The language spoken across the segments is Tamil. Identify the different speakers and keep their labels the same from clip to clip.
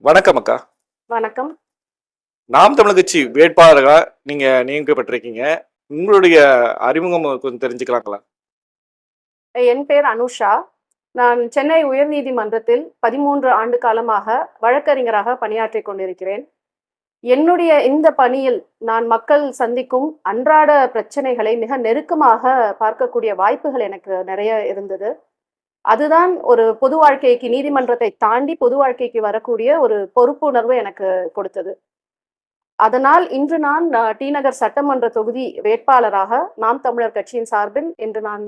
Speaker 1: வணக்கம் அக்கா.
Speaker 2: வணக்கம்.
Speaker 1: நாம் தமிழர் கட்சி வேட்பாளரா நீங்க நியமிக்கப்பட்டிருக்கீங்க. உங்களுடைய அறிமுகம் கொஞ்சம் தெரிஞ்சுக்கலாங்களா?
Speaker 2: என் பேர் அனுஷா. நான் சென்னை உயர்நீதிமன்றத்தில் 13 ஆண்டு காலமாக வழக்கறிஞராக பணியாற்றிக் கொண்டிருக்கிறேன். என்னுடைய இந்த பணியில் நான் மக்கள் சந்திக்கும் அன்றாட பிரச்சனைகளை மிக நெருக்கமாக பார்க்கக்கூடிய வாய்ப்புகள் எனக்கு நிறைய இருந்தது. அதுதான் ஒரு பொது வாழ்க்கைக்கு நீதிமன்றத்தை தாண்டி பொது வாழ்க்கைக்கு வரக்கூடிய ஒரு பொறுப்புணர்வு எனக்கு கொடுத்தது. அதனால் இன்று நான் டி நகர் சட்டமன்ற தொகுதி வேட்பாளராக நாம் தமிழர் கட்சியின் சார்பில் இன்று நான்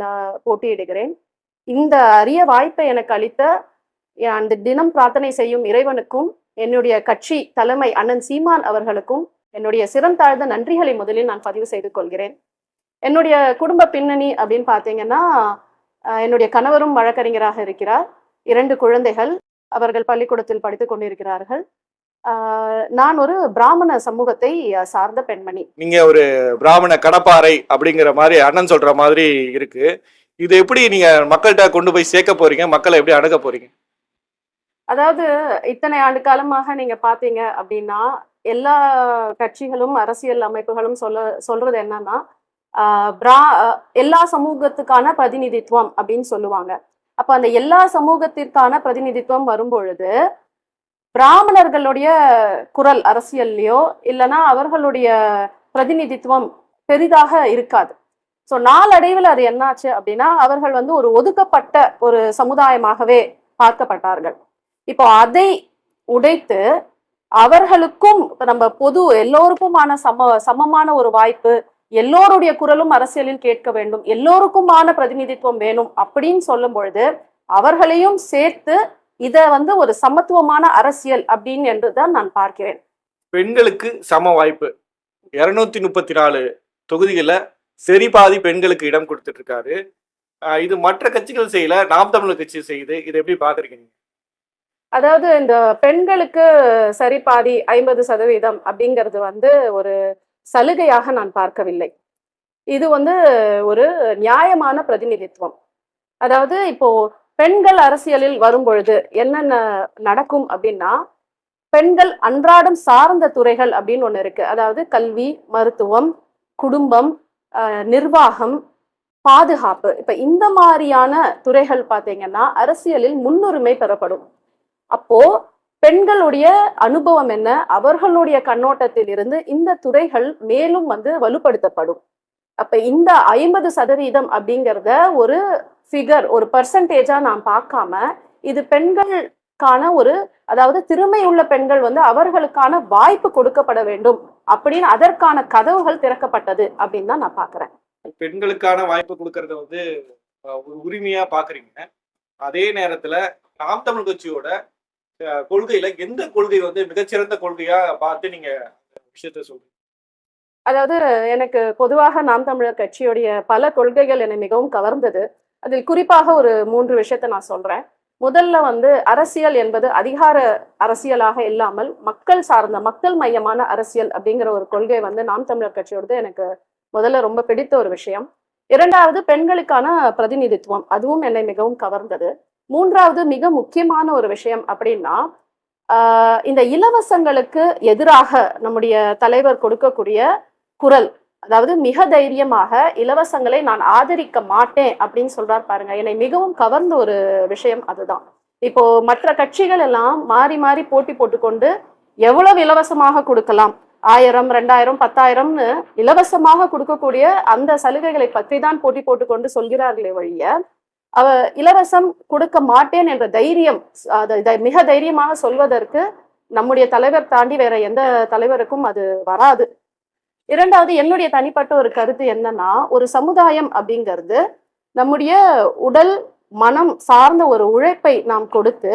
Speaker 2: போட்டியிடுகிறேன். இந்த அரிய வாய்ப்பை எனக்கு அளித்த அந்த தினம் பிரார்த்தனை செய்யும் இறைவனுக்கும், என்னுடைய கட்சி தலைமை அண்ணன் சீமான் அவர்களுக்கும் என்னுடைய சிறந்தாழ்ந்த நன்றிகளை முதலில் நான் பதிவு செய்து கொள்கிறேன். என்னுடைய குடும்ப பின்னணி அப்படின்னு பார்த்தீங்கன்னா, என்னுடைய கணவரும் வழக்கறிஞராக இருக்கிறார். 2 குழந்தைகள். அவர்கள் பள்ளிக்கூடத்தில் படித்துக் கொண்டிருக்கிறார்கள். நான் ஒரு பிராமண சமூகத்தை சார்ந்த பெண்மணி.
Speaker 1: நீங்க ஒரு பிராமண கடப்பாறை அப்படிங்கிற மாதிரி அண்ணன் சொல்ற மாதிரி இருக்கு. இது எப்படி நீங்க மக்கள்கிட்ட கொண்டு போய் சேர்க்க போறீங்க? மக்களை எப்படி அணுக போறீங்க?
Speaker 2: அதாவது இத்தனை ஆண்டு காலமாக நீங்க பாத்தீங்க அப்படின்னா, எல்லா கட்சிகளும் அரசியல் அமைப்புகளும் சொல்றது என்னன்னா, எல்லா சமூகத்துக்கான பிரதிநிதித்துவம் அப்படின்னு சொல்லுவாங்க. அப்ப அந்த எல்லா சமூகத்திற்கான பிரதிநிதித்துவம் வரும்பொழுது பிராமணர்களுடைய குரல் அரசியல்லையோ இல்லைன்னா அவர்களுடைய பிரதிநிதித்துவம் பெரிதாக இருக்காது. ஸோ நாளடைவில் அது என்னாச்சு அப்படின்னா, அவர்கள் ஒரு ஒதுக்கப்பட்ட ஒரு சமுதாயமாகவே பார்க்கப்பட்டார்கள். இப்போ அதை உடைத்து அவர்களுக்கும் நம்ம பொது எல்லோருக்குமான சமமான ஒரு வாய்ப்பு, எல்லோருடைய குரலும் அரசியலில் கேட்க வேண்டும், எல்லோருக்குமான பிரதிநிதித்துவம் வேணும் அப்படின்னு சொல்லும் பொழுது அவர்களையும் சேர்த்து இத ஒரு சமத்துவமான அரசியல் அப்படின்னு என்றுதான் நான் பார்க்கிறேன்.
Speaker 1: பெண்களுக்கு சம வாய்ப்பு 234 தொகுதிகளில் சரி பாதி பெண்களுக்கு இடம் கொடுத்துட்டு இருக்காரு. இது மற்ற கட்சிகள் செய்யல, நாம் தமிழர் கட்சி செய்யுது. இதை எப்படி பாக்குறீங்க?
Speaker 2: அதாவது இந்த பெண்களுக்கு சரி பாதி 50% அப்படிங்கிறது ஒரு சலுகையாக நான் பார்க்கவில்லை. இது ஒரு நியாயமான பிரதிநிதித்துவம். அதாவது இப்போ பெண்கள் அரசியலில் வரும் பொழுது என்னென்ன நடக்கும் அப்படின்னா, பெண்கள் அன்றாடம் சார்ந்த துறைகள் அப்படின்னு ஒண்ணு இருக்கு. அதாவது கல்வி, மருத்துவம், குடும்பம், நிர்வாகம், பாதுகாப்பு. இப்ப இந்த மாதிரியான துறைகள் பார்த்தீங்கன்னா அரசியலில் முன்னுரிமை பெறப்படும். அப்போ பெண்களுடைய அனுபவம் என்ன, அவர்களுடைய கண்ணோட்டத்தில் இருந்து இந்த துறைகள் மேலும் வலுப்படுத்தப்படும். அப்ப இந்த 50% அப்படிங்கிறத ஒரு ஃபிகர், ஒரு பர்சன்டேஜா நாம் பார்க்காம, இது பெண்களுக்கான அதாவது திறமை உள்ள பெண்கள் அவர்களுக்கான வாய்ப்பு கொடுக்கப்பட வேண்டும் அப்படின்னு அதற்கான கதவுகள் திறக்கப்பட்டது அப்படின்னு தான் நான் பாக்குறேன்.
Speaker 1: பெண்களுக்கான வாய்ப்பு கொடுக்கறத ஒரு உரிமையா பாக்குறீங்க. அதே நேரத்துல நாம் தமிழ் கட்சியோட கொள்கையில எந்த கொள்கை மிகச்சிறந்த கொள்கையா பார்த்து நீங்க விஷயத்த சொல்றீங்க?
Speaker 2: அதாவது எனக்கு பொதுவாக நாம் தமிழர் கட்சியுடைய பல கொள்கைகள் என்னை மிகவும் கவர்ந்தது. அதில் குறிப்பாக ஒரு 3 விஷயத்தை நான் சொல்றேன். முதல்ல அரசியல் என்பது அதிகார அரசியலாக இல்லாமல் மக்கள் சார்ந்த, மக்கள் மையமான அரசியல் அப்படிங்கிற ஒரு கொள்கை நாம் தமிழர் கட்சியோடது எனக்கு முதல்ல ரொம்ப பிடித்த ஒரு விஷயம். 2வது பெண்களுக்கான பிரதிநிதித்துவம், அதுவும் என்னை மிகவும் கவர்ந்தது. 3வது மிக முக்கியமான ஒரு விஷயம் அப்படின்னா, இந்த இலவசங்களுக்கு எதிராக நம்முடைய தலைவர் கொடுக்கக்கூடிய குரல், அதாவது மிக தைரியமாக இலவசங்களை நான் ஆதரிக்க மாட்டேன் அப்படின்னு சொல்றார் பாருங்க. என்னை மிகவும் கவர்ந்த ஒரு விஷயம் அதுதான். இப்போ மற்ற கட்சிகள் எல்லாம் மாறி மாறி போட்டி போட்டுக்கொண்டு எவ்வளவு இலவசமாக கொடுக்கலாம், 1000, 2000, 10,000ன்னு இலவசமாக கொடுக்கக்கூடிய அந்த சலுகைகளை பற்றி தான் போட்டி போட்டுக்கொண்டு சொல்கிறார்களே வழிய, இலவசம் கொடுக்க மாட்டேன் என்ற தைரியம், மிக தைரியமாக சொல்வதற்கு நம்முடைய தலைவர் தாண்டி வேற எந்த தலைவருக்கும் அது வராது. 2வது என்னுடைய தனிப்பட்ட ஒரு கருத்து என்னன்னா, ஒரு சமுதாயம் அப்படிங்கிறது நம்முடைய உடல் மனம் சார்ந்த ஒரு உழைப்பை நாம் கொடுத்து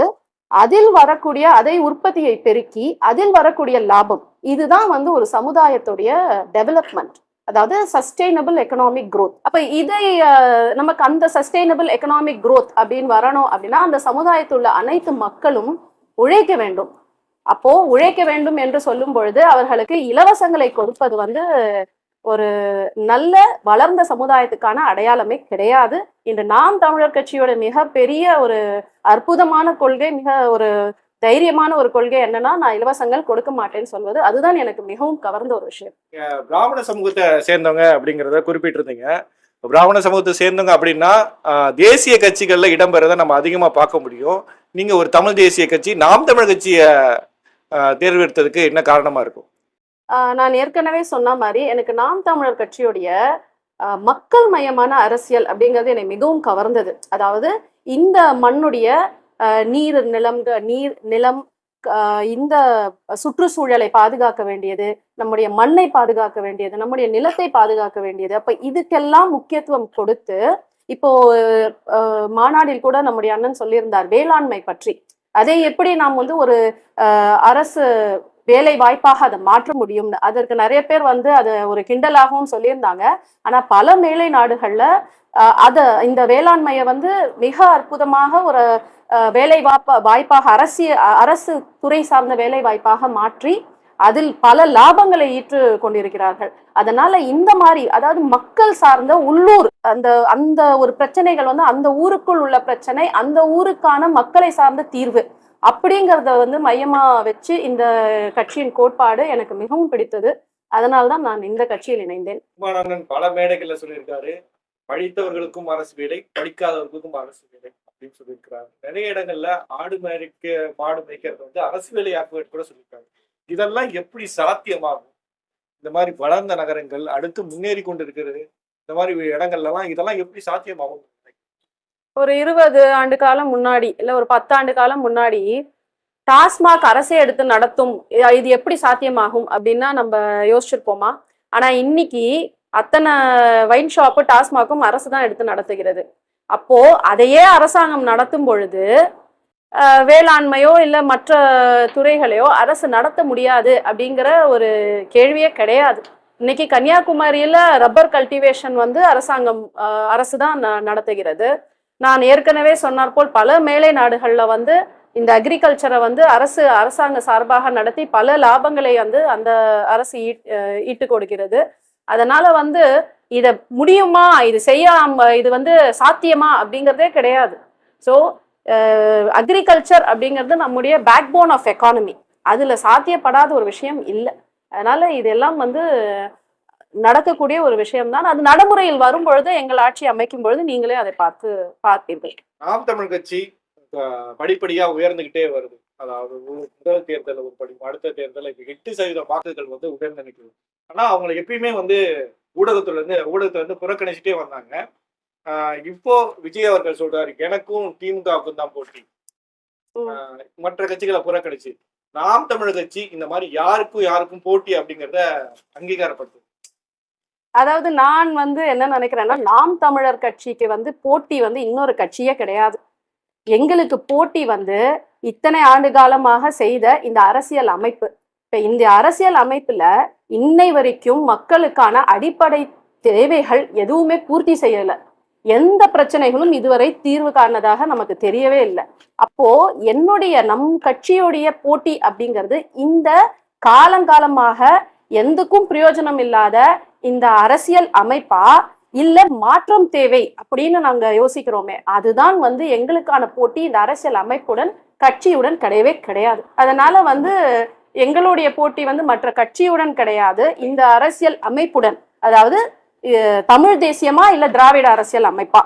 Speaker 2: அதில் வரக்கூடிய அதை உற்பத்தியை பெருக்கி அதில் வரக்கூடிய லாபம், இதுதான் ஒரு சமுதாயத்துடைய டெவலப்மெண்ட், அதாவது சஸ்டைனபிள் எக்கனாமிக் க்ரோத். அப்ப இதை நமக்கு அந்த சஸ்டைனபிள் எக்கனாமிக் க்ரோத் அப்படின்னு வரணும் அப்படின்னா அந்த சமுதாயத்தில் உள்ள அனைத்து மக்களும் உழைக்க வேண்டும். அப்போ உழைக்க வேண்டும் என்று சொல்லும் பொழுது அவர்களுக்கு இலவசங்களை கொடுப்பது ஒரு நல்ல வளர்ந்த சமுதாயத்துக்கான அடையாளமே கிடையாது. இன்று நாம் தமிழர் கட்சியோட மிக பெரிய ஒரு அற்புதமான கொள்கை, மிக ஒரு தைரியமான ஒரு கொள்கை என்னன்னா, நான் இலவசங்கள் கொடுக்க மாட்டேன்னு சொல்வது. அதுதான் எனக்கு மிகவும் கவர்ந்த ஒரு விஷயம்.
Speaker 1: பிராமண சமூகத்தை சேர்ந்தவங்க அப்படிங்கிறத குறிப்பிட்டிருந்தீங்க. பிராமண சமூகத்தை சேர்ந்தவங்க அப்படின்னா தேசிய கட்சிகள்ல இடம்பெறதை நம்ம அதிகமா பார்க்க முடியும். நீங்க ஒரு தமிழ் தேசிய கட்சி நாம் தமிழ் கட்சியை தேர்ந்தெடுத்ததுக்கு என்ன காரணமா இருக்கும்?
Speaker 2: நான் ஏற்கனவே சொன்ன மாரி, எனக்கு நாம் தமிழர் கட்சியுடைய மக்கள் மயமான அரசியல் அப்படிங்கிறது என்னை மிகவும் கவர்ந்தது. அதாவது இந்த மண்ணுடைய நீர், நிலம், இந்த சுற்றுச்சூழலை பாதுகாக்க வேண்டியது, நம்முடைய மண்ணை பாதுகாக்க வேண்டியது, நம்முடைய நிலத்தை பாதுகாக்க வேண்டியது. அப்ப இதுக்கெல்லாம் முக்கியத்துவம் கொடுத்து, இப்போ மாநாட்டில் கூட நம்முடைய அண்ணன் சொல்லியிருந்தார் வேளாண்மை பற்றி. அதை எப்படி நாம் வந்து ஒரு அரசு வேலை வாய்ப்பாக அதை மாற்ற முடியும்னு. அதற்கு நிறைய பேர் வந்து அதை ஒரு கிண்டலாகவும் சொல்லியிருந்தாங்க. ஆனா பல மேலை நாடுகள்ல இந்த வேளாண்மையை வந்து மிக அற்புதமாக ஒரு வேலை வாய்ப்பாக அரசு துறை சார்ந்த வேலை வாய்ப்பாக மாற்றி அதில் பல லாபங்களை ஈற்று கொண்டிருக்கிறார்கள். அதனால இந்த மாதிரி, அதாவது மக்கள் சார்ந்த உள்ளூர் அந்த அந்த ஒரு பிரச்சனைகள் வந்து அந்த ஊருக்குள் உள்ள பிரச்சனை, அந்த ஊருக்கான மக்களை சார்ந்த தீர்வு அப்படிங்கிறத வந்து மையமா வச்சு இந்த கட்சியின் கோட்பாடு எனக்கு மிகவும் பிடித்தது. அதனால்தான் நான் இந்த கட்சியில் இணைந்தேன்.
Speaker 1: பல மேடைகள்ல சொல்லியிருக்காரு, படித்தவர்களுக்கும் அரசு வேலை, படிக்காதவர்களுக்கும் அரசு வேலை அப்படின்னு சொல்லியிருக்கிறாரு. நிறைய இடங்கள்ல மாடு மேய்க்கிறது வந்து அரசு வேலையாக்குவது கூட சொல்லியிருக்காங்க. இதெல்லாம் எப்படி சாத்தியமாகும்? இந்த மாதிரி வளர்ந்த நகரங்கள் அடுத்து முன்னேறி கொண்டு இருக்கிறது, இந்த மாதிரி இடங்கள்லாம் இதெல்லாம் எப்படி சாத்தியமாகும்?
Speaker 2: ஒரு 20 ஆண்டு காலம் முன்னாடி, இல்ல ஒரு 10 ஆண்டு காலம் முன்னாடி டாஸ்மாக் அரசே எடுத்து நடத்தும், இது எப்படி சாத்தியமாகும் அப்படின்னா நம்ம யோசிச்சிருப்போமா? ஆனா இன்னைக்கு அத்தனை வைன் ஷாப்பு டாஸ்மாக்கும் அரசு தான் எடுத்து நடத்துகிறது. அப்போ அதையே அரசாங்கம் நடத்தும் பொழுது வேளாண்மையோ இல்ல மற்ற துறைகளையோ அரசு நடத்த முடியாது அப்படிங்கிற ஒரு கேள்வியே கிடையாது. இன்னைக்கு கன்னியாகுமரியில ரப்பர் கல்டிவேஷன் வந்து அரசு தான் நடத்துகிறது. நான் ஏற்கனவே சொன்னார் போல் பல மேலை நாடுகள்ல வந்து இந்த அக்ரிகல்ச்சரை வந்து அரசாங்க சார்பாக நடத்தி பல லாபங்களை வந்து அந்த அரசு ஈட்டு கொடுக்கிறது. அதனால வந்து இத முடியுமா, இது வந்து சாத்தியமா அப்படிங்கிறதே கிடையாது. ஸோ அக்ரிகல்ச்சர் அப்படிங்கிறது நம்முடைய பேக் போன் ஆஃப் எக்கானமி. அதுல சாத்தியப்படாத ஒரு விஷயம் இல்லை. அதனால இதெல்லாம் வந்து நடக்கக்கூடிய ஒரு விஷயம்தான். அது நடைமுறையில் வரும் பொழுது, எங்கள் ஆட்சி அமைக்கும் பொழுது நீங்களே அதை பார்ப்பீர்கள்.
Speaker 1: நாம் தமிழ் கட்சி படிப்படியா உயர்ந்துகிட்டே வருது. அதாவது முதல் தேர்தல் ஒரு படி, அடுத்த தேர்தல் 8% வாக்குகள் வந்து உயர்ந்து நிற்குது. ஆனா அவங்களை எப்பயுமே வந்து ஊடகத்துல இருந்து புறக்கணிச்சுட்டே வந்தாங்க. இப்போ விஜய் அவர்கள் சொல்றாரு, எனக்கும் திமுகவுக்கும் தான் போட்டி, மற்ற கட்சிகளை புறக்கணிச்சு. நாம் தமிழர் கட்சி இந்த மாதிரி யாருக்கும் போட்டி அப்படிங்கிறத அங்கீகாரப்படுத்து.
Speaker 2: அதாவது நான் வந்து என்ன நினைக்கிறேன்னா, நாம் தமிழர் கட்சிக்கு வந்து போட்டி வந்து இன்னொரு கட்சியே கிடையாது. எங்களுக்கு போட்டி வந்து இத்தனை ஆண்டு காலமாக செய்த இந்த அரசியல் அமைப்பு. இப்ப இந்த அரசியல் அமைப்புல இன்னை வரைக்கும் மக்களுக்கான அடிப்படை தேவைகள் எதுவுமே பூர்த்தி செய்யல. எந்த பிரச்சனைகளும் இதுவரை தீர்வு காணதாக நமக்கு தெரியவே இல்லை. அப்போ நம் கட்சியுடைய போட்டி அப்படிங்கிறது இந்த காலங்காலமாக எந்தக்கும் பிரயோஜனம் இல்லாத இந்த அரசியல் அமைப்பா, இல்ல மாற்றம் தேவை அப்படின்னு நாங்க யோசிக்கிறோமே, அதுதான் வந்து எங்களுக்கான போட்டி இந்த அரசியல் அமைப்புடன் கட்சியுடன் கிடையவே கிடையாது. அதனால வந்து எங்களுடைய போட்டி வந்து மற்ற கட்சியுடன் கிடையாது, இந்த அரசியல் அமைப்புடன். அதாவது தமிழ் தேசியமா இல்ல திராவிட அரசியல் அமைப்பா,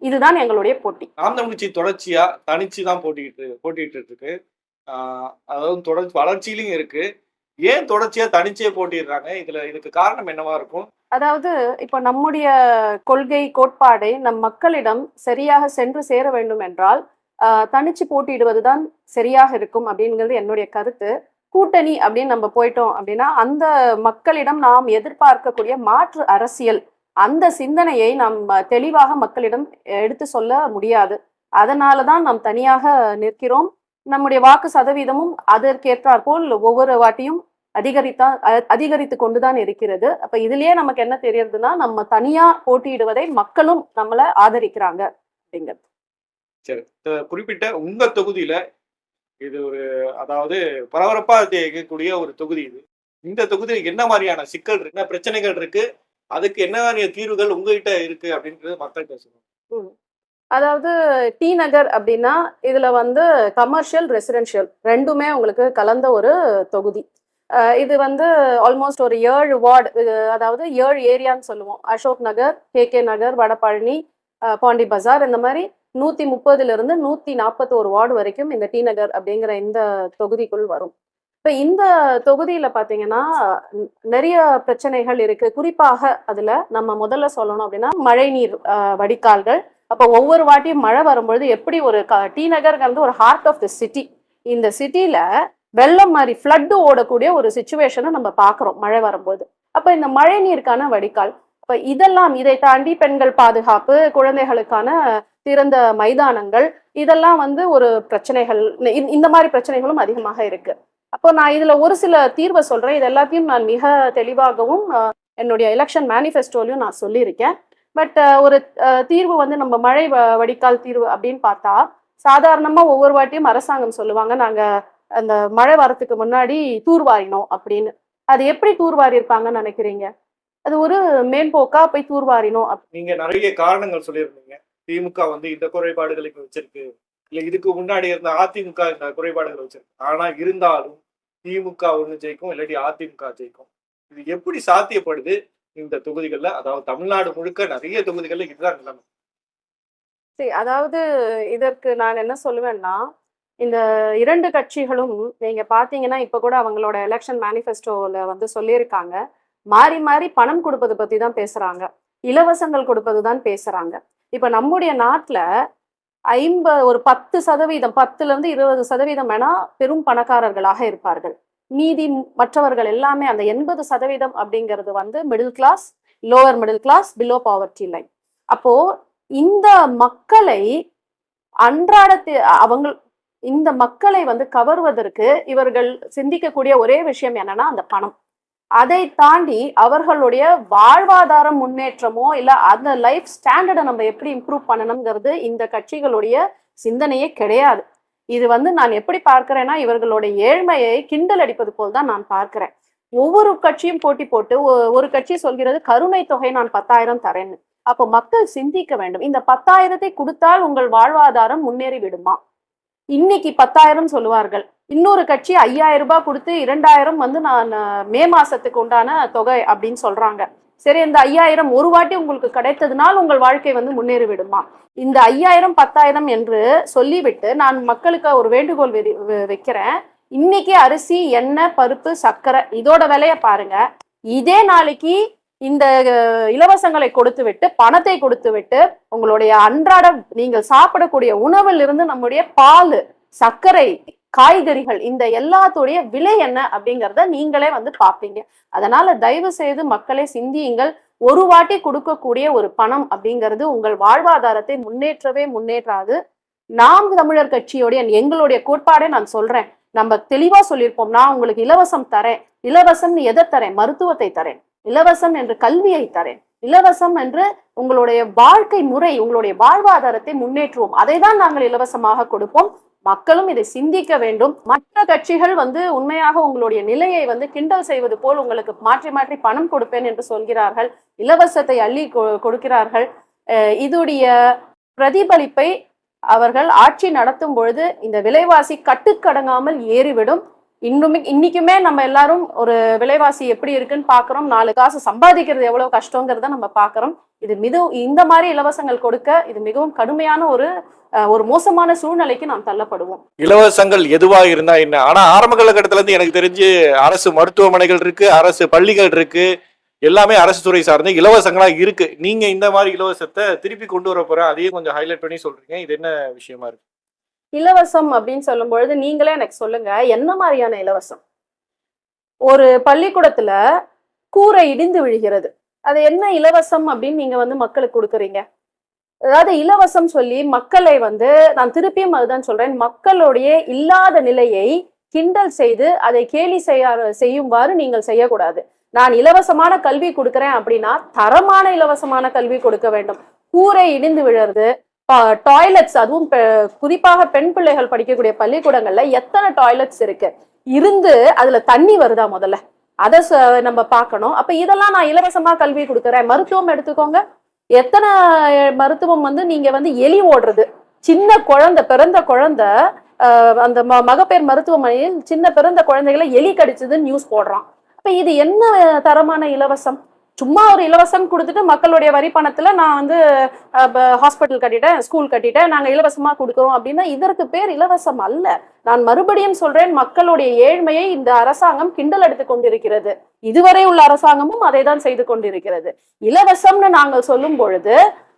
Speaker 2: இதுதான் எங்களுடைய போட்டி.
Speaker 1: நாம் தமிழ் கட்சி தொடர்ச்சியா தனிச்சுதான் போட்டிட்டு இருக்கு. அதாவது வளர்ச்சியிலும் இருக்கு. ஏன் தொடர்ச்சியா தனிச்சே போட்டிடுறாங்க? இதுக்கு காரணம் என்னவா இருக்கும்?
Speaker 2: அதாவது இப்ப நம்முடைய கொள்கை கோட்பாடை நம் மக்களிடம் சரியாக சென்று சேர வேண்டும் என்றால் தனிச்சு போட்டியிடுவதுதான் சரியாக இருக்கும் அப்படிங்கிறது என்னுடைய கருத்து. கூட்டணி அப்படின்னு நம்ம போயிட்டோம் அப்படின்னா அந்த மக்களிடம் நாம் எதிர்பார்க்கக்கூடிய மாற்று அரசியல், அந்த சிந்தனையை நாம் தெளிவாக மக்களிடம் எடுத்து சொல்ல முடியாது. அதனாலதான் நாம் தனியாக நிற்கிறோம். நம்முடைய வாக்கு சதவீதமும் அதற்கேற்றாற் போல் ஒவ்வொரு வாட்டியும் அதிகரித்து கொண்டுதான் இருக்கிறது. அப்ப இதுலயே நமக்கு என்ன தெரியறதுன்னா, நம்ம தனியா போட்டியிடுவதை மக்களும் நம்மள ஆதரிக்கிறாங்க அப்படிங்கிறது.
Speaker 1: சரி, குறிப்பிட்ட உங்க தொகுதியில இது அதாவது பரபரப்பா இருக்கக்கூடிய ஒரு தொகுதி இது. இந்த தொகுதியில் என்ன மாதிரியான சிக்கல் இருக்கு, என்ன பிரச்சனைகள் இருக்கு, அதுக்கு என்ன மாதிரியான தீர்வுகள் உங்ககிட்ட இருக்கு அப்படின்றது மக்கள்கிட்ட சொல்லுங்க.
Speaker 2: அதாவது டி நகர் அப்படின்னா இதுல வந்து கமர்ஷியல் ரெசிடென்ஷியல் ரெண்டுமே உங்களுக்கு கலந்த ஒரு தொகுதி. இது வந்து ஆல்மோஸ்ட் ஒரு 7 வார்டு, அதாவது 7 ஏரியான்னு சொல்லுவோம். அசோக் நகர், கே நகர், வடபழனி, பாண்டி பஜார், இந்த மாதிரி 130 141 வார்டு வரைக்கும் இந்த டி நகர் அப்படிங்கிற இந்த தொகுதிக்குள் வரும். இப்ப இந்த தொகுதியில பாத்தீங்கன்னா நிறைய பிரச்சனைகள் இருக்கு. குறிப்பாக அதுல நம்ம முதல்ல சொல்லணும் அப்படின்னா மழைநீர் வடிகால்கள். அப்போ ஒவ்வொரு வாட்டியும் மழை வரும்பொழுது எப்படி ஒரு டி நகர்ங்கிறது ஒரு ஹார்ட் ஆஃப் தி சிட்டி. இந்த சிட்டில வெள்ளம் மாதிரி ஃப்ளட்டு ஓடக்கூடிய ஒரு சுச்சுவேஷனை நம்ம பார்க்குறோம் மழை வரும்போது. அப்போ இந்த மழை நீருக்கான வடிகால், இப்போ இதெல்லாம் இதை தாண்டி பெண்கள் பாதுகாப்பு, குழந்தைகளுக்கான திறந்த மைதானங்கள், இதெல்லாம் வந்து ஒரு பிரச்சனைகள். இந்த மாதிரி பிரச்சனைகளும் அதிகமாக இருக்கு. அப்போ நான் இதுல ஒரு சில தீர்வை சொல்றேன். இது எல்லாத்தையும் நான் மிக தெளிவாகவும் என்னுடைய எலெக்ஷன் மேனிஃபெஸ்டோலையும் நான் சொல்லியிருக்கேன். பட் ஒரு தீர்வு வந்து நம்ம மழை வடிகால் தீர்வு அப்படின்னு பார்த்தா, சாதாரணமா ஒவ்வொரு வாட்டியும் அரசாங்கம் சொல்லுவாங்க நாங்க அந்த மழை வரத்துக்கு முன்னாடி தூர்வாரினோம் அப்படின்னு. அது எப்படி தூர்வாரி இருப்பாங்கன்னு நினைக்கிறீங்க? அது ஒரு மேம்போக்கா போய் தூர்வாரினோம்.
Speaker 1: நீங்க நிறைய காரணங்கள் சொல்லியிருந்தீங்க. திமுக வந்து இந்த குறைபாடுகளுக்கு வச்சிருக்கு, இல்ல இதுக்கு முன்னாடி இருந்த அதிமுக இந்த குறைபாடுகள் வச்சிருக்கு. ஆனா இருந்தாலும் திமுக ஒண்ணு ஜெயிக்கும், இல்லாட்டி அதிமுக ஜெயிக்கும். இது எப்படி சாத்தியப்படுது இந்த தொகுதிகள்ல? அதாவது தமிழ்நாடு முழுக்க நிறைய தொகுதிகள்ல இதுதான் நிலைமை.
Speaker 2: சரி, அதாவது இதற்கு நான் என்ன சொல்லுவேன்னா, இந்த 2 கட்சிகளும் நீங்க பாத்தீங்கன்னா இப்ப கூட அவங்களோட எலெக்ஷன் மேனிஃபெஸ்டோல வந்து சொல்லியிருக்காங்க, மாறி மாறி பணம் கொடுப்பது பத்தி தான் பேசுறாங்க, இலவசங்கள் கொடுப்பது தான் பேசுறாங்க. இப்ப நம்முடைய நாட்டுல ஒரு 10%, 10% வேணா பெரும் பணக்காரர்களாக இருப்பார்கள். மீதி மற்றவர்கள் எல்லாமே அந்த 80% அப்படிங்கிறது வந்து middle class, lower middle class, below poverty line. அப்போ இந்த மக்களை இந்த மக்களை வந்து கவர்வதற்கு இவர்கள் சிந்திக்கக்கூடிய ஒரே விஷயம் என்னன்னா அந்த பணம். அதை தாண்டி அவர்களுடைய வாழ்வாதாரம் முன்னேற்றமோ இல்ல அந்த லைஃப் ஸ்டாண்டர்டை நம்ம எப்படி இம்ப்ரூவ் பண்ணணுங்கிறது இந்த கட்சிகளுடைய சிந்தனையே கிடையாது. இது வந்து நான் எப்படி பார்க்கிறேன்னா, இவர்களுடைய ஏழ்மையை கிண்டல் அடிப்பது போல் தான் நான் பார்க்கிறேன். ஒவ்வொரு கட்சியும் போட்டி போட்டு ஒரு கட்சி சொல்கிறது கருணை தொகை நான் 10,000 தரேன்னு. அப்போ மக்கள் சிந்திக்க வேண்டும், இந்த 10,000 கொடுத்தால் உங்கள் வாழ்வாதாரம் முன்னேறி விடுமா? இன்னைக்கு 10,000 சொல்லுவார்கள், இன்னொரு கட்சி 5,000 ரூபாய் கொடுத்து 2,000 வந்து நான் மே மாசத்துக்கு உண்டான தொகை அப்படின்னு சொல்றாங்க. சரி, இந்த 5,000 ஒரு வாட்டி உங்களுக்கு கிடைத்ததுனால் உங்கள் வாழ்க்கை வந்து முன்னேறி விடுமா? இந்த 5,000 10,000 என்று சொல்லிவிட்டு நான் மக்களுக்கு ஒரு வேண்டுகோள் வைக்கிறேன். இன்னைக்கு அரிசி, எண்ணெய், பருப்பு, சர்க்கரை இதோட விலைய பாருங்க. இதே நாளைக்கு இந்த இலவசங்களை கொடுத்து விட்டு, பணத்தை கொடுத்து விட்டு, உங்களுடைய அன்றாட நீங்கள் சாப்பிடக்கூடிய உணவில் இருந்து நம்முடைய பால், சர்க்கரை, காய்கறிகள், இந்த எல்லாத்துடைய விலை என்ன அப்படிங்கிறத நீங்களே வந்து பார்ப்பீங்க. அதனால தயவு செய்து மக்களை சிந்தியுங்கள். ஒரு வாட்டி கொடுக்கக்கூடிய ஒரு பணம் அப்படிங்கிறது உங்கள் வாழ்வாதாரத்தை முன்னேற்றாது. நாம் தமிழர் கட்சியோடைய எங்களுடைய கோட்பாடே நான் சொல்றேன், நம்ம தெளிவா சொல்லியிருப்போம். நான் உங்களுக்கு இலவசம் தரேன். இலவசம் எதை தரேன்? மருத்துவத்தை தரேன். இலவசம் என்று கல்வியை தரேன். இலவசம் என்று உங்களுடைய வாழ்க்கை முறை, உங்களுடைய வாழ்வாதாரத்தை முன்னேற்றுவோம். அதை தான் நாங்கள் இலவசமாக கொடுப்போம். மக்களும் இதை சிந்திக்க வேண்டும். மற்ற கட்சிகள் வந்து உண்மையாக உங்களுடைய நிலையை வந்து கிண்டல் செய்வது போல் உங்களுக்கு மாற்றி மாற்றி பணம் கொடுப்பேன் என்று சொல்கிறார்கள், இலவசத்தை அள்ளி கொடுக்கிறார்கள். இதுடைய பிரதிபலிப்பை அவர்கள் ஆட்சி நடத்தும் பொழுது இந்த விலைவாசி கட்டுக்கடங்காமல் ஏறிவிடும். இன்னைக்குமே நம்ம எல்லாரும் ஒரு விலைவாசி எப்படி இருக்குன்னு பாக்குறோம். 4 காசு சம்பாதிக்கிறது எவ்வளவு கஷ்டங்கிறத நம்ம பாக்குறோம். இந்த மாதிரி இலவசங்கள் கொடுக்க இது மிகவும் கடுமையான ஒரு மோசமான சூழ்நிலைக்கு நாம் தள்ளப்படுவோம்.
Speaker 1: இலவசங்கள் எதுவா இருந்தா என்ன? ஆனா ஆரம்ப காலகட்டத்துல இருந்து எனக்கு தெரிஞ்சு அரசு மருத்துவமனைகள் இருக்கு, அரசு பள்ளிகள் இருக்கு, எல்லாமே அரசு துறை சார்ந்த இலவசங்களா இருக்கு. நீங்க இந்த மாதிரி இலவசத்தை திருப்பி கொண்டு வர போற அதையும் கொஞ்சம் ஹைலைட் பண்ணி சொல்றீங்க. இது என்ன விஷயமா இருக்கு?
Speaker 2: இலவசம் அப்படின்னு சொல்லும் பொழுது நீங்களே எனக்கு சொல்லுங்க, என்ன மாதிரியான இலவசம்? ஒரு பள்ளிக்கூடத்துல கூரை இடிந்து விழுகிறது, அது என்ன இலவசம் அப்படின்னு நீங்க வந்து மக்களுக்கு கொடுக்குறீங்க? அதாவது இலவசம் சொல்லி மக்களை வந்து நான் திருப்பியும் அதுதான் சொல்றேன், மக்களுடைய இல்லாத நிலையை கிண்டல் செய்து அதை கேலி செய்யுமாறு நீங்கள் செய்யக்கூடாது. நான் இலவசமான கல்வி கொடுக்குறேன் அப்படின்னா தரமான இலவசமான கல்வி கொடுக்க வேண்டும். கூரை இடிந்து விழுறது, டாய்லெட்ஸ், அதுவும் குறிப்பாக பெண் பிள்ளைகள் படிக்கக்கூடிய பள்ளிக்கூடங்கள்ல எத்தனை டாய்லெட்ஸ் இருந்து அதுல தண்ணி வருதா முதல்ல அதை நம்ம பார்க்கணும். அப்ப இதெல்லாம் நான் இலவசமா கல்வி கொடுக்குறேன். மருத்துவம் எடுத்துக்கோங்க, எத்தனை மருத்துவம் வந்து நீங்க வந்து எலி ஓடுறது, சின்ன குழந்தை பிறந்த குழந்தை அந்த மகப்பேறு மருத்துவமனையில் சின்ன பிறந்த குழந்தைகளை எலி கடிச்சதுன்னு நியூஸ் போடுறான். அப்ப இது என்ன தரமான இலவசம்? சும்மா ஒரு இலவசம் கொடுத்துட்டு மக்களுடைய வரி பணத்துல நான் வந்து ஹாஸ்பிட்டல் கட்டிட்டேன், ஸ்கூல் கட்டிட்டேன், நாங்க இலவசமா கொடுக்குறோம் அப்படின்னா இதற்கு பேர் இலவசம் அல்ல. நான் மறுபடியும் சொல்றேன், மக்களுடைய ஏழ்மையை இந்த அரசாங்கம் கிண்டல் எடுத்துக் கொண்டிருக்கிறது. இதுவரை உள்ள அரசாங்கமும் அதை தான் செய்து கொண்டிருக்கிறது. இலவசம்னு நாங்கள் சொல்லும் பொழுது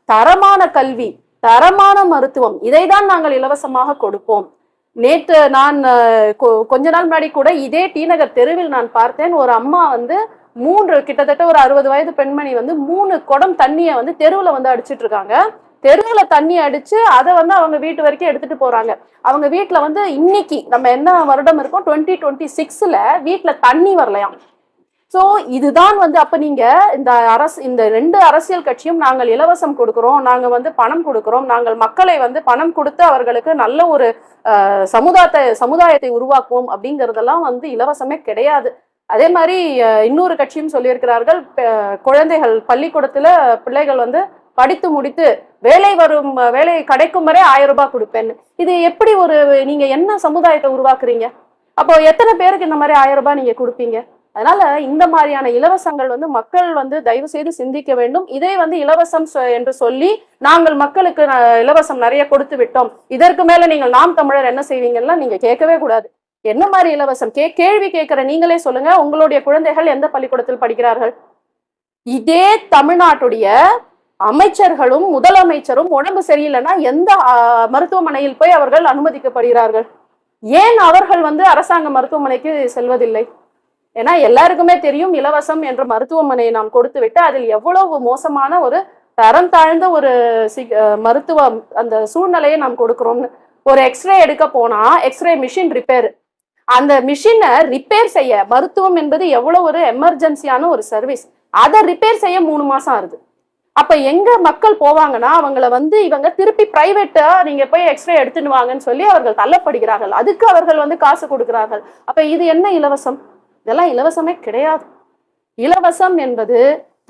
Speaker 2: தரமான கல்வி, தரமான மருத்துவம், இதைதான் நாங்கள் இலவசமாக கொடுப்போம். நேற்று நான் கொஞ்ச நாள் முன்னாடி கூட இதே டி நகர் தெருவில் நான் பார்த்தேன். ஒரு அம்மா வந்து கிட்டத்தட்ட ஒரு 60 வயது பெண்மணி வந்து 3 குடம் தண்ணியை வந்து தெருவுல வந்து அடிச்சிட்டு இருக்காங்க. தெருவுல தண்ணி அடிச்சு அதை வந்து அவங்க வீட்டு வரைக்கும் எடுத்துட்டு போறாங்க. அவங்க வீட்டுல வந்து இன்னைக்கு நம்ம என்ன வருடம் இருக்கோம், 2026ல வீட்டுல தண்ணி வரலையாம். சோ இதுதான் வந்து அப்ப நீங்க இந்த 2 அரசியல் கட்சியும் நாங்கள் இலவசம் கொடுக்கிறோம், நாங்க வந்து பணம் கொடுக்கிறோம், நாங்கள் மக்களை வந்து பணம் கொடுத்து அவர்களுக்கு நல்ல ஒரு சமுதாயத்தை உருவாக்குவோம் அப்படிங்கறதெல்லாம் வந்து இலவசமே கிடையாது. அதே மாதிரி இன்னொரு கட்சியும் சொல்லியிருக்கிறார்கள், குழந்தைகள் பள்ளிக்கூடத்துல பிள்ளைகள் வந்து படித்து முடித்து வேலை கிடைக்கும் வரை 1000 ரூபாய் கொடுப்பேன்னு. இது எப்படி நீங்க என்ன சமுதாயத்தை உருவாக்குறீங்க? அப்போ எத்தனை பேருக்கு இந்த மாதிரி 1000 ரூபாய் நீங்க கொடுப்பீங்க? அதனால இந்த மாதிரியான இலவசங்கள் வந்து மக்கள் வந்து தயவு செய்து சிந்திக்க வேண்டும். இதை வந்து இலவசம் என்று சொல்லி நாங்கள் மக்களுக்கு இலவசம் நிறைய கொடுத்து விட்டோம், இதற்கு மேல நீங்கள் நாம் தமிழர் என்ன செய்வீங்கன்னா நீங்க கேட்கவே கூடாது. என்ன மாதிரி இலவசம்? கேள்வி கேட்கிற நீங்களே சொல்லுங்க, உங்களுடைய குழந்தைகள் எந்த பள்ளிக்கூடத்தில் படிக்கிறார்கள்? இதே தமிழ்நாட்டுடைய அமைச்சர்களும் முதலமைச்சரும் உடம்பு சரியில்லைன்னா எந்த மருத்துவமனையில் போய் அவர்கள் அனுமதிக்கப்படுகிறார்கள்? ஏன் அவர்கள் வந்து அரசாங்க மருத்துவமனைக்கு செல்வதில்லை? ஏன்னா எல்லாருக்குமே தெரியும், இலவசம் என்ற மருத்துவமனையை நாம் கொடுத்து விட்டு அதில் எவ்வளவு மோசமான ஒரு தரம் தாழ்ந்த ஒரு மருத்துவம் அந்த சூழ்நிலையை நாம் கொடுக்கிறோம்னு. ஒரு எக்ஸ்ரே எடுக்க போனா எக்ஸ்ரே மிஷின் ரிப்பேர், அந்த மிஷினை ரிப்பேர் செய்ய, மருத்துவம் என்பது எவ்வளவு ஒரு எமர்ஜென்சியான ஒரு சர்வீஸ், அதை ரிப்பேர் செய்ய 3 மாசம் ஆகுது. அப்ப எங்க மக்கள் போவாங்கன்னா அவங்கள வந்து இவங்க திருப்பி பிரைவேட்டா நீங்க போய் எக்ஸ்ரே எடுத்துன்னு வாங்கன்னு சொல்லி அவர்கள் தள்ளப்படுகிறார்கள். அதுக்கு அவர்கள் வந்து காசு கொடுக்கிறார்கள். அப்ப இது என்ன இலவசம்? இதெல்லாம் இலவசமே கிடையாது. இலவசம் என்பது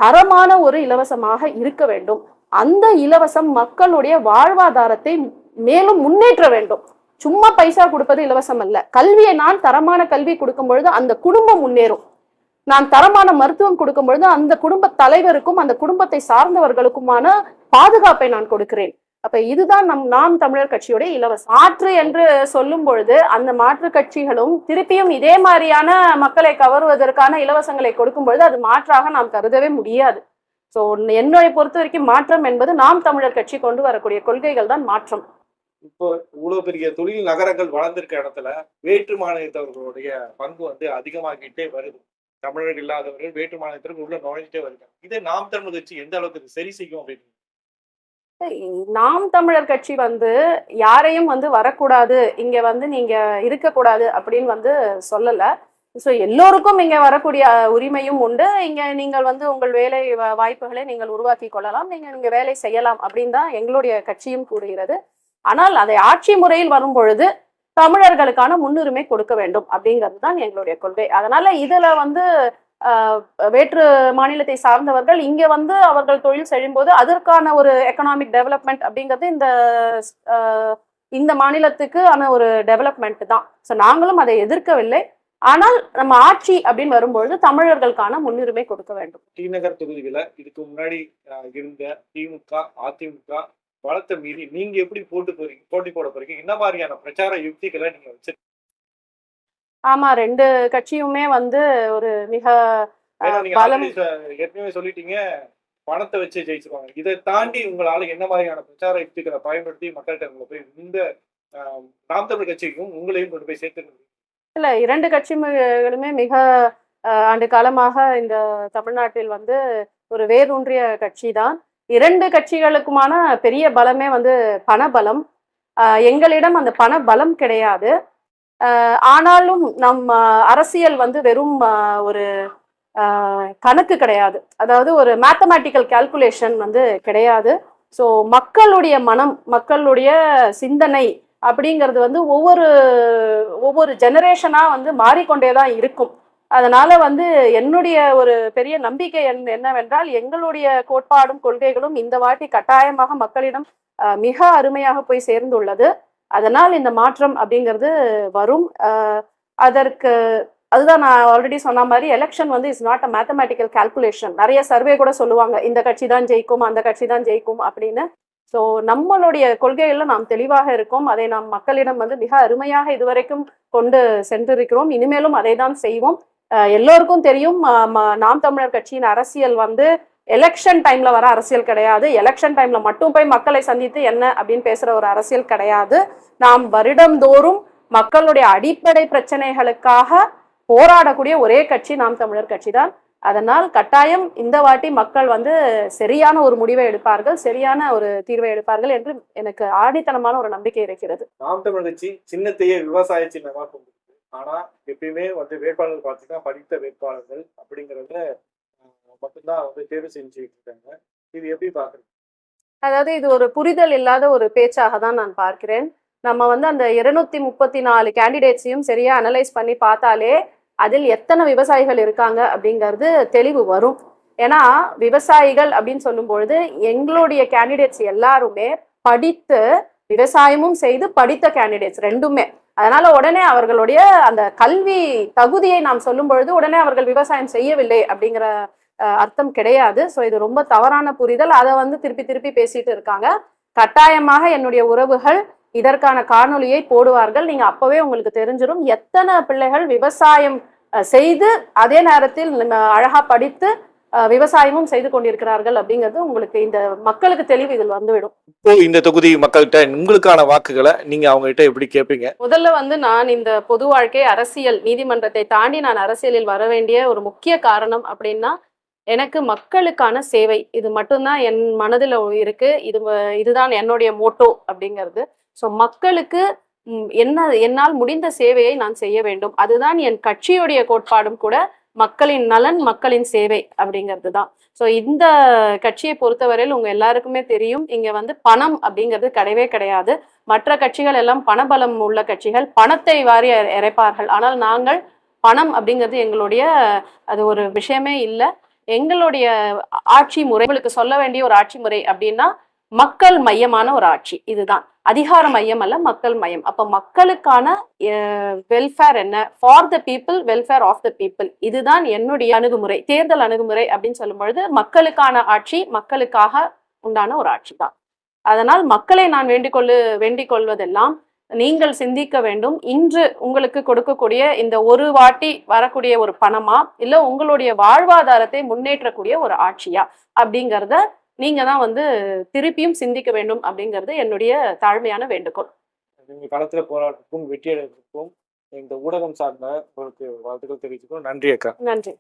Speaker 2: தரமான ஒரு இலவசமாக இருக்க வேண்டும். அந்த இலவசம் மக்களுடைய வாழ்வாதாரத்தை மேலும் முன்னேற்ற வேண்டும். சும்மா பைசா கொடுப்பது இலவசம் அல்ல. கல்வியை நான் தரமான கல்வி கொடுக்கும் பொழுது அந்த குடும்பம் முன்னேறும். நான் தரமான மருத்துவம் கொடுக்கும் பொழுது அந்த குடும்ப தலைவருக்கும் அந்த குடும்பத்தை சார்ந்தவர்களுக்குமான பாதுகாப்பை நான் கொடுக்கிறேன். அப்ப இதுதான் நாம் தமிழர் கட்சியோட இலவசம். மாற்று என்று சொல்லும் பொழுது அந்த மாற்று கட்சிகளும் திருப்பியும் இதே மாதிரியான மக்களை கவருவதற்கான இலவசங்களை கொடுக்கும் பொழுது அது மாற்றாக நாம் கருதவே முடியாது. சோ என்னை பொறுத்த வரைக்கும் மாற்றம் என்பது நாம் தமிழர் கட்சி கொண்டு வரக்கூடிய கொள்கைகள் தான் மாற்றம்.
Speaker 1: இப்போ இவ்வளவு பெரிய தொழில் நகரங்கள் வளர்ந்திருக்க இடத்துல வேற்று மாநிலத்தவர்களுடைய பங்கு வந்து அதிகமாகிட்டே வருது. தமிழர்கள் இல்லாதவர்கள் வேற்று மாநிலத்திற்கு உள்ள நுழைஞ்சிட்டே வருகிறாங்க. இதை நாம் தமிழர் கட்சி எந்த அளவுக்கு சரி செய்யும் அப்படின்னு?
Speaker 2: நாம் தமிழர் கட்சி வந்து யாரையும் வந்து வரக்கூடாது, இங்க வந்து நீங்க இருக்கக்கூடாது அப்படின்னு வந்து சொல்லல. ஸோ எல்லோருக்கும் இங்க வரக்கூடிய உரிமையும் உண்டு. இங்க நீங்கள் வந்து உங்கள் வேலை வாய்ப்புகளை நீங்கள் உருவாக்கி கொள்ளலாம், நீங்க வேலை செய்யலாம் அப்படின்னு தான் எங்களுடைய கட்சியும் கூறுகிறது. ஆனால் அதை ஆட்சி முறையில் வரும் பொழுது தமிழர்களுக்கான முன்னுரிமை கொடுக்க வேண்டும் அப்படிங்கிறது தான் எங்களுடைய கொள்கை. அதனால இதுல வந்து வேற்று மாநிலத்தை சார்ந்தவர்கள் இங்க வந்து அவர்கள் தொழில் செய்யும் போது அதற்கான ஒரு எக்கனாமிக் டெவலப்மெண்ட் அப்படிங்கிறது இந்த மாநிலத்துக்கு ஆன ஒரு டெவலப்மெண்ட் தான். ஸோ நாங்களும் அதை எதிர்க்கவில்லை. ஆனால் நம்ம ஆட்சி அப்படின்னு வரும்பொழுது தமிழர்களுக்கான முன்னுரிமை கொடுக்க வேண்டும்.
Speaker 1: டி நகர் தொகுதியில இதுக்கு முன்னாடி இருந்த திமுக அதிமுக பலத்தை மீறி நீங்க எப்படி போட்டி போட போறீங்க? என்ன மாதிரியான பிரச்சார யுக்திகளை நீங்க வச்சு?
Speaker 2: ஆமா, 2 கட்சியுமே வந்து ஒரு மிக
Speaker 1: ஏற்கனவே சொல்லிட்டீங்க பணத்தை வச்சு ஜெயிச்சிருவாங்க. இதை தாண்டி உங்களால என்ன மாதிரியான பிரச்சார யுக்திகளை பயன்படுத்தி மக்கள்கிட்ட போய் இந்த நாம் தமிழ் கட்சிக்கும் உங்களையும் கொண்டு போய் சேர்த்து?
Speaker 2: இல்ல, 2 கட்சிகளுமே மிக ஆண்டு காலமாக இந்த தமிழ்நாட்டில் வந்து ஒரு வேரூன்றிய கட்சி தான். 2 கட்சிகளுக்குமான பெரிய பலமே வந்து பணபலம். எங்களிடம் அந்த பண பலம் கிடையாது. ஆனாலும் நம்ம அரசியல் வந்து வெறும் ஒரு கணக்கு கிடையாது, அதாவது ஒரு மேத்தமேட்டிக்கல் கால்குலேஷன் வந்து கிடையாது. ஸோ மக்களுடைய மனம், மக்களுடைய சிந்தனை அப்படிங்கிறது வந்து ஒவ்வொரு ஜெனரேஷனா வந்து மாறிக்கொண்டே தான் இருக்கும். அதனால வந்து என்னுடைய ஒரு பெரிய நம்பிக்கை என்னவென்றால் எங்களுடைய கோட்பாடும் கொள்கைகளும் இந்த வாட்டி கட்டாயமாக மக்களிடம் மிக அருமையாக போய் சேர்ந்துள்ளது. அதனால் இந்த மாற்றம் அப்படிங்கிறது வரும். அதற்கு அதுதான் நான் ஆல்ரெடி சொன்ன மாதிரி எலெக்ஷன் வந்து is not a mathematical calculation. நிறைய சர்வே கூட சொல்லுவாங்க இந்த கட்சி தான் ஜெயிக்கும், அந்த கட்சி தான் ஜெயிக்கும் அப்படின்னு. ஸோ நம்மளுடைய கொள்கைகள்ல நாம் தெளிவாக இருக்கோம். அதை நாம் மக்களிடம் வந்து மிக அருமையாக இதுவரைக்கும் கொண்டு சென்றிருக்கிறோம். இனிமேலும் அதை தான் செய்வோம். எல்லோருக்கும் தெரியும் நாம் தமிழர் கட்சியின் அரசியல் வந்து எலெக்ஷன் டைம்ல வர அரசியல் கிடையாது. எலெக்ஷன் டைம்ல மட்டும் போய் மக்களை சந்தித்து என்ன அப்படின்னு பேசுற ஒரு அரசியல் கிடையாது. நாம் வருடந்தோறும் மக்களுடைய அடிப்படை பிரச்சனைகளுக்காக போராடக்கூடிய ஒரே கட்சி நாம் தமிழர் கட்சி தான். அதனால் கட்டாயம் இந்த வாட்டி மக்கள் வந்து சரியான ஒரு முடிவை எடுப்பார்கள், சரியான ஒரு தீர்வை எடுப்பார்கள் என்று எனக்கு ஆணித்தனமான ஒரு நம்பிக்கை இருக்கிறது.
Speaker 1: நாம் தமிழர் கட்சி சின்னத்தையே விவசாய சின்னமா கொண்டு, ஆனா எப்பயுமே வந்து வேட்பாளர்கள் பார்த்தீங்கன்னா படித்த வேட்பாளர்கள் அப்படிங்கிறத மட்டும்தான் வந்து தேர்வு செஞ்சுட்டு இருக்காங்க. இது எப்படி பாக்குறீங்க?
Speaker 2: அதாவது இது ஒரு புரிதல் இல்லாத ஒரு பேச்சாக தான் நான் பார்க்கிறேன். நம்ம வந்து அந்த 234 கேண்டிடேட்ஸையும் சரியா அனலைஸ் பண்ணி பார்த்தாலே அதில் எத்தனை விவசாயிகள் இருக்காங்க அப்படிங்கிறது தெளிவு வரும். ஏன்னா விவசாயிகள் அப்படின்னு சொல்லும் பொழுது எங்களுடைய கேண்டிடேட்ஸ் எல்லாருமே படித்து விவசாயமும் செய்து படித்த கேண்டிடேட்ஸ் ரெண்டுமே. அதனால உடனே அவர்களுடைய அந்த கல்வி தகுதியை நாம் சொல்லும் பொழுது உடனே அவர்கள் விவசாயம் செய்யவில்லை அப்படிங்கிற அர்த்தம் கிடையாது. ஸோ இது ரொம்ப தவறான புரிதல். அதை வந்து திருப்பி திருப்பி பேசிட்டு இருக்காங்க. கட்டாயமாக என்னுடைய உறவுகள் இதற்கான காணொலியை போடுவார்கள். நீங்க அப்பவே உங்களுக்கு தெரிஞ்சிடும் எத்தனை பிள்ளைகள் விவசாயம் செய்து அதே நேரத்தில் அழகா படித்து விவசாயமும் செய்து கொண்டிருக்கிறார்கள் அப்படிங்கிறது உங்களுக்கு இந்த மக்களுக்கு தெளிவு இதில் வந்துவிடும்.
Speaker 1: இப்போ இந்த தொகுதி மக்கள்கிட்ட உங்களுக்கான வாக்குகளை நீங்க அவங்க கிட்ட எப்படி கேட்பீங்க?
Speaker 2: முதல்ல வந்து நான் இந்த பொது வாழ்க்கை அரசியல் நீதிமன்றத்தை தாண்டி நான் அரசியலில் வர வேண்டிய ஒரு முக்கிய காரணம் அப்படின்னா எனக்கு மக்களுக்கான சேவை இது மட்டும்தான் என் மனதில் இருக்கு. இதுதான் என்னுடைய மோட்டோ அப்படிங்கிறது. ஸோ மக்களுக்கு என்னால் முடிந்த சேவையை நான் செய்ய வேண்டும். அதுதான் என் கட்சியுடைய கோட்பாடும் கூட. மக்களின் நலன் மக்களின் சேவை அப்படிங்கிறது தான். ஸோ இந்த கட்சியை பொறுத்தவரையில் உங்க எல்லாருக்குமே தெரியும் இங்க வந்து பணம் அப்படிங்கிறது கிடையவே கிடையாது. மற்ற கட்சிகள் எல்லாம் பணபலம் உள்ள கட்சிகள், பணத்தை வாரி இறைப்பார்கள். ஆனால் நாங்கள் பணம் அப்படிங்கிறது எங்களுடைய அது ஒரு விஷயமே இல்லை. எங்களுடைய ஆட்சி முறை உங்களுக்கு சொல்ல வேண்டிய ஒரு ஆட்சி முறை அப்படின்னா மக்கள் மையமான ஒரு ஆட்சி. இதுதான் அதிகார மையம் அல்ல, மக்கள் மையம். அப்ப மக்களுக்கான வெல்ஃபேர் என்ன, for the people, welfare of the people. இதுதான் என்னுடைய அணுகுமுறை, தேர்தல் அணுகுமுறை அப்படின்னு சொல்லும் பொழுது மக்களுக்கான ஆட்சி, மக்களுக்காக உண்டான ஒரு ஆட்சி தான். அதனால் மக்களை நான் வேண்டிக் கொள்வதெல்லாம் நீங்கள் சிந்திக்க வேண்டும். இன்று உங்களுக்கு கொடுக்கக்கூடிய இந்த ஒரு வாட்டி வரக்கூடிய ஒரு பணமா இல்ல உங்களுடைய வாழ்வாதாரத்தை முன்னேற்றக்கூடிய ஒரு ஆட்சியா அப்படிங்கிறத நீங்க தான் வந்து திருப்பியும் சிந்திக்க வேண்டும் அப்படிங்கிறது என்னுடைய தாழ்மையான வேண்டுகோள்.
Speaker 1: நீங்க களத்துல போராட்டத்துக்கும் வெற்றி அடைவதற்கும் இந்த ஊடகம் சார்ந்த உங்களுக்கு வாழ்த்துக்கள் தெரிவிச்சுக்கோ. நன்றி அக்கா.
Speaker 2: நன்றி.